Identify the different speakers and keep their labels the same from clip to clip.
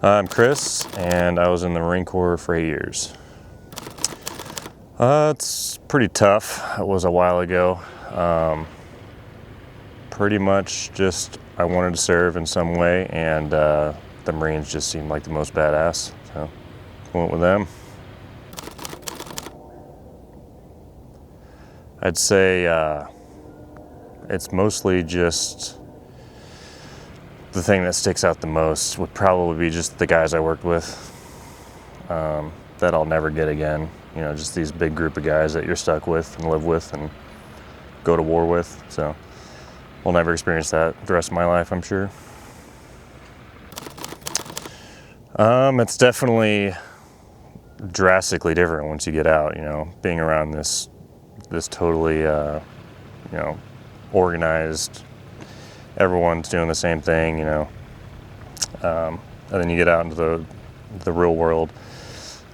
Speaker 1: I'm Chris, and I was in the Marine Corps for 8 years. It's pretty tough. It was a while ago. Pretty much just I wanted to serve in some way, and the Marines just seemed like the most badass, so I went with them. I'd say it's mostly just the thing that sticks out the most would probably be just the guys I worked with that I'll never get again. You know, just these big group of guys that you're stuck with and live with and go to war with. So I'll never experience that the rest of my life, I'm sure. It's definitely drastically different once you get out, you know, being around this totally, organized, everyone's doing the same thing, you know, and then you get out into the real world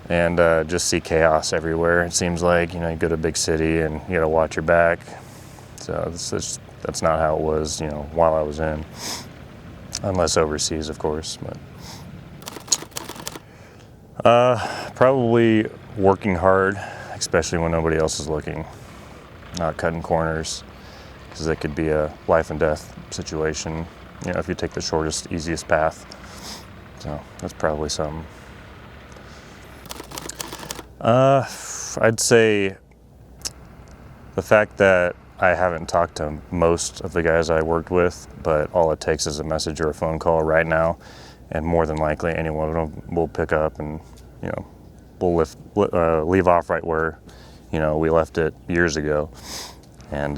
Speaker 1: and just see chaos everywhere. It seems like, you know, you go to a big city and you gotta watch your back. So that's not how it was, you know, while I was in, unless overseas, of course. But probably working hard, especially when nobody else is looking, not cutting corners, because it could be a life and death situation, you know, if you take the shortest, easiest path. So that's probably something. I'd say the fact that I haven't talked to most of the guys I worked with, but all it takes is a message or a phone call right now, and more than likely any one of them will pick up and, you know, we'll leave off right where, you know, we left it years ago. And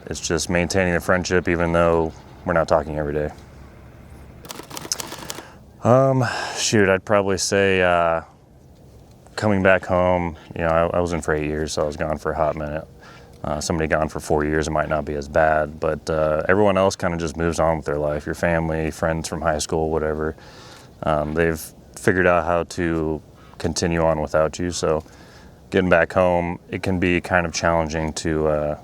Speaker 1: it's just maintaining the friendship even though we're not talking every day. I'd probably say coming back home, you know, I was in for 8 years, so I was gone for a hot minute. Somebody gone for 4 years, it might not be as bad, but everyone else kind of just moves on with their life. Your family, friends from high school, whatever. They've figured out how to continue on without you, so getting back home, it can be kind of challenging to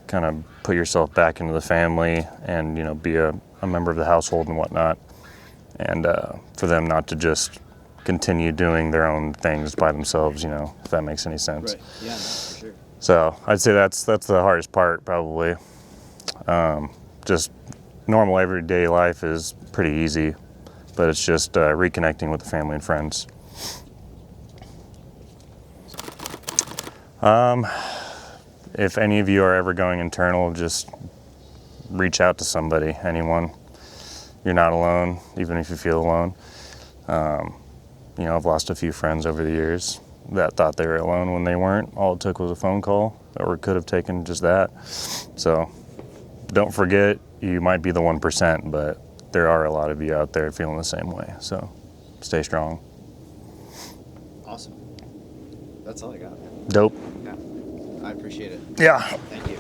Speaker 1: kind of put yourself back into the family and, you know, be a member of the household and whatnot. And for them not to just continue doing their own things by themselves, you know, if that makes any sense.
Speaker 2: Right. Yeah, no, for sure.
Speaker 1: So I'd say that's the hardest part, probably. Just normal everyday life is pretty easy, but it's just reconnecting with the family and friends. If any of you are ever going internal, just reach out to somebody, anyone. You're not alone, even if you feel alone. You know, I've lost a few friends over the years that thought they were alone when they weren't. All it took was a phone call, or it could have taken just that. So don't forget, you might be the 1%, but there are a lot of you out there feeling the same way. So stay strong.
Speaker 2: Awesome. That's all I got.
Speaker 1: Dope.
Speaker 2: Yeah. I appreciate it.
Speaker 1: Yeah.
Speaker 2: Thank you.